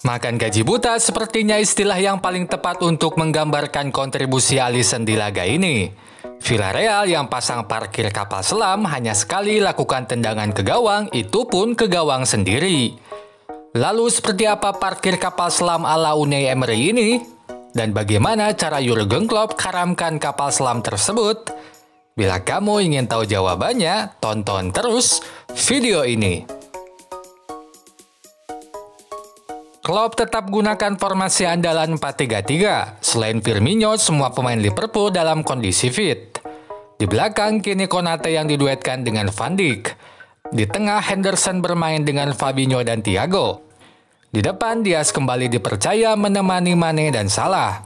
Makan gaji buta sepertinya istilah yang paling tepat untuk menggambarkan kontribusi Alisson di laga ini. Villarreal yang pasang parkir kapal selam hanya sekali lakukan tendangan ke gawang, itu pun ke gawang sendiri. Lalu seperti apa parkir kapal selam ala Unai Emery ini? Dan bagaimana cara Jurgen Klopp karamkan kapal selam tersebut? Bila kamu ingin tahu jawabannya, tonton terus video ini. Klopp tetap gunakan formasi andalan 4-3-3. Selain Firmino, semua pemain Liverpool dalam kondisi fit. Di belakang kini Konate yang diduetkan dengan Van Dijk. Di tengah Henderson bermain dengan Fabinho dan Thiago. Di depan Diaz kembali dipercaya menemani Mane dan Salah.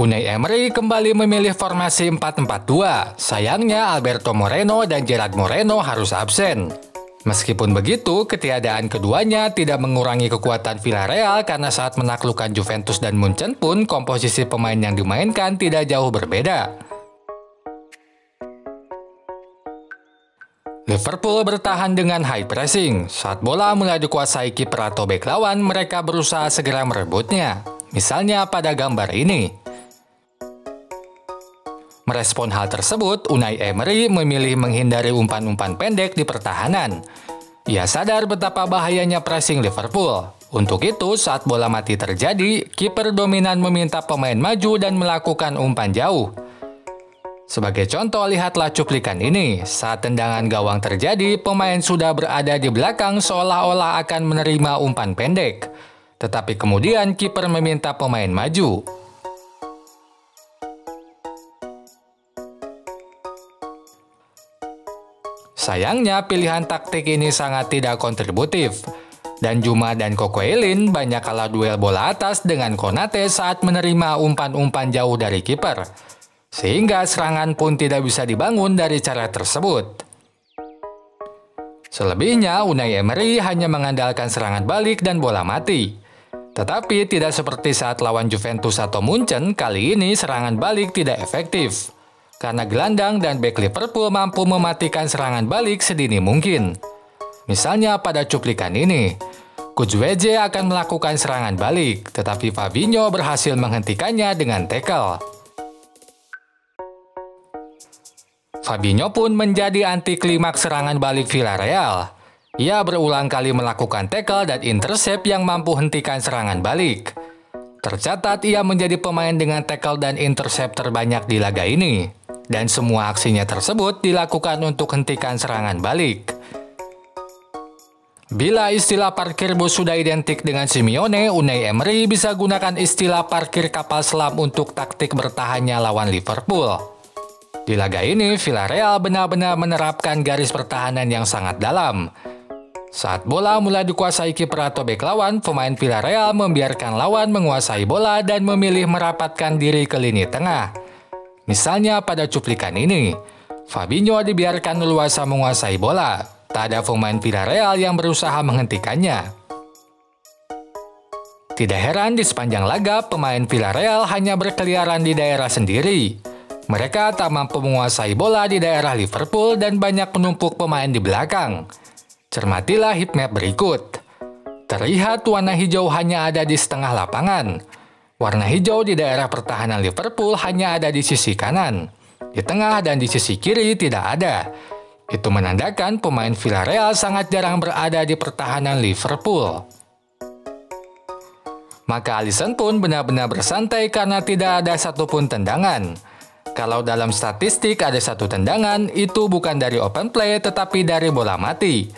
Unai Emery kembali memilih formasi 4-4-2. Sayangnya Alberto Moreno dan Gerard Moreno harus absen. Meskipun begitu, ketiadaan keduanya tidak mengurangi kekuatan Villarreal karena saat menaklukkan Juventus dan Munchen pun komposisi pemain yang dimainkan tidak jauh berbeda. Liverpool bertahan dengan high pressing. Saat bola mulai dikuasai kiper atau bek lawan, mereka berusaha segera merebutnya. Misalnya pada gambar ini. Merespon hal tersebut, Unai Emery memilih menghindari umpan-umpan pendek di pertahanan. Ia sadar betapa bahayanya pressing Liverpool. Untuk itu, saat bola mati terjadi, kiper dominan meminta pemain maju dan melakukan umpan jauh. Sebagai contoh, lihatlah cuplikan ini. Saat tendangan gawang terjadi, pemain sudah berada di belakang seolah-olah akan menerima umpan pendek. Tetapi kemudian kiper meminta pemain maju. Sayangnya pilihan taktik ini sangat tidak kontributif. Dan Juma dan Coquelin banyak kalah duel bola atas dengan Konate saat menerima umpan-umpan jauh dari kiper. Sehingga serangan pun tidak bisa dibangun dari cara tersebut. Selebihnya Unai Emery hanya mengandalkan serangan balik dan bola mati. Tetapi tidak seperti saat lawan Juventus atau Munchen, kali ini serangan balik tidak efektif. Karena gelandang dan bek Liverpool mampu mematikan serangan balik sedini mungkin. Misalnya pada cuplikan ini, Kudjweje akan melakukan serangan balik, tetapi Fabinho berhasil menghentikannya dengan tackle. Fabinho pun menjadi anti klimaks serangan balik Villarreal. Ia berulang kali melakukan tackle dan intercept yang mampu hentikan serangan balik. Tercatat ia menjadi pemain dengan tackle dan intercept terbanyak di laga ini. Dan semua aksinya tersebut dilakukan untuk hentikan serangan balik. Bila istilah parkir bus sudah identik dengan Simeone, Unai Emery bisa gunakan istilah parkir kapal selam untuk taktik bertahannya lawan Liverpool. Di laga ini, Villarreal benar-benar menerapkan garis pertahanan yang sangat dalam. Saat bola mulai dikuasai kiper atau bek lawan, pemain Villarreal membiarkan lawan menguasai bola dan memilih merapatkan diri ke lini tengah. Misalnya pada cuplikan ini, Fabinho dibiarkan leluasa menguasai bola. Tak ada pemain Villarreal yang berusaha menghentikannya. Tidak heran di sepanjang laga, pemain Villarreal hanya berkeliaran di daerah sendiri. Mereka tak mampu menguasai bola di daerah Liverpool dan banyak menumpuk pemain di belakang. Cermatilah heatmap berikut. Terlihat warna hijau hanya ada di setengah lapangan. Warna hijau di daerah pertahanan Liverpool hanya ada di sisi kanan. Di tengah dan di sisi kiri tidak ada. Itu menandakan pemain Villarreal sangat jarang berada di pertahanan Liverpool. Maka Alisson pun benar-benar bersantai karena tidak ada satupun tendangan. Kalau dalam statistik ada satu tendangan, itu bukan dari open play tetapi dari bola mati.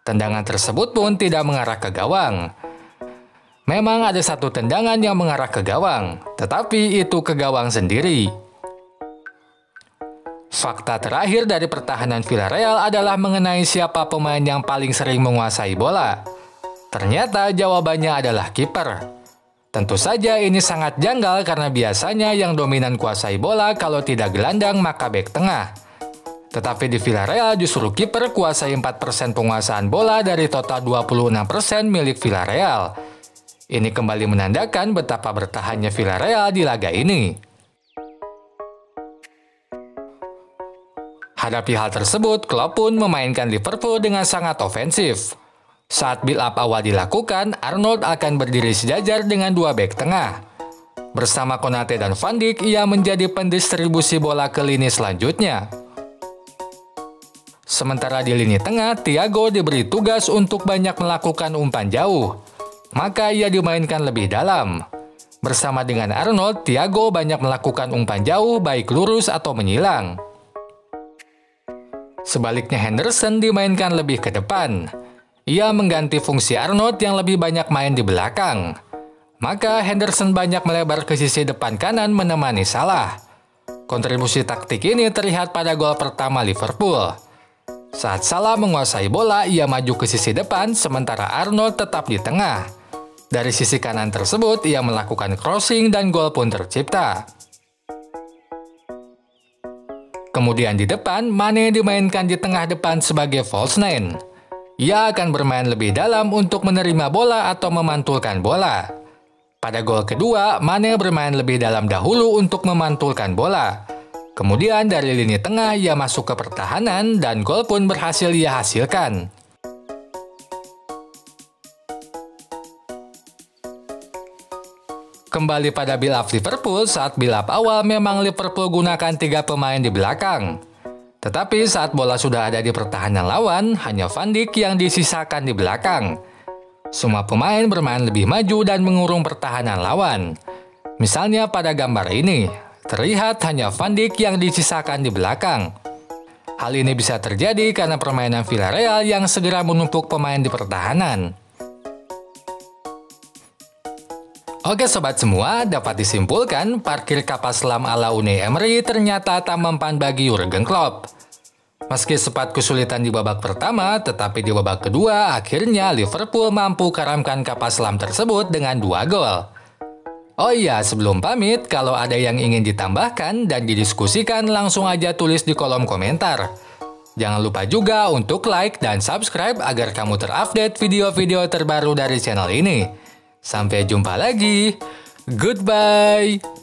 Tendangan tersebut pun tidak mengarah ke gawang. Memang ada satu tendangan yang mengarah ke gawang, tetapi itu ke gawang sendiri. Fakta terakhir dari pertahanan Villarreal adalah mengenai siapa pemain yang paling sering menguasai bola. Ternyata jawabannya adalah kiper. Tentu saja ini sangat janggal karena biasanya yang dominan kuasai bola kalau tidak gelandang maka bek tengah. Tetapi di Villarreal justru kiper kuasai 4% penguasaan bola dari total 26% milik Villarreal. Ini kembali menandakan betapa bertahannya Villarreal di laga ini. Hadapi hal tersebut, Klopp pun memainkan Liverpool dengan sangat ofensif. Saat build up awal dilakukan, Arnold akan berdiri sejajar dengan dua bek tengah. Bersama Konate dan Van Dijk, ia menjadi pendistribusi bola ke lini selanjutnya. Sementara di lini tengah, Thiago diberi tugas untuk banyak melakukan umpan jauh. Maka ia dimainkan lebih dalam. Bersama dengan Arnold, Thiago banyak melakukan umpan jauh baik lurus atau menyilang. Sebaliknya Henderson dimainkan lebih ke depan. Ia mengganti fungsi Arnold yang lebih banyak main di belakang. Maka Henderson banyak melebar ke sisi depan kanan menemani Salah. Kontribusi taktik ini terlihat pada gol pertama Liverpool. Saat Salah menguasai bola, ia maju ke sisi depan sementara Arnold tetap di tengah. Dari sisi kanan tersebut, ia melakukan crossing dan gol pun tercipta. Kemudian di depan, Mane dimainkan di tengah depan sebagai false nine. Ia akan bermain lebih dalam untuk menerima bola atau memantulkan bola. Pada gol kedua, Mane bermain lebih dalam dahulu untuk memantulkan bola. Kemudian dari lini tengah, ia masuk ke pertahanan dan gol pun berhasil ia hasilkan. Kembali pada build up Liverpool, saat build up awal memang Liverpool gunakan 3 pemain di belakang. Tetapi saat bola sudah ada di pertahanan lawan, hanya Van Dijk yang disisakan di belakang. Semua pemain bermain lebih maju dan mengurung pertahanan lawan. Misalnya pada gambar ini, terlihat hanya Van Dijk yang disisakan di belakang. Hal ini bisa terjadi karena permainan Villarreal yang segera menumpuk pemain di pertahanan. Oke sobat semua, dapat disimpulkan parkir kapal selam ala Unai Emery ternyata tak mempan bagi Jurgen Klopp. Meski sempat kesulitan di babak pertama, tetapi di babak kedua akhirnya Liverpool mampu karamkan kapal selam tersebut dengan 2 gol. Oh iya, sebelum pamit, kalau ada yang ingin ditambahkan dan didiskusikan langsung aja tulis di kolom komentar. Jangan lupa juga untuk like dan subscribe agar kamu terupdate video-video terbaru dari channel ini. Sampai jumpa lagi. Goodbye.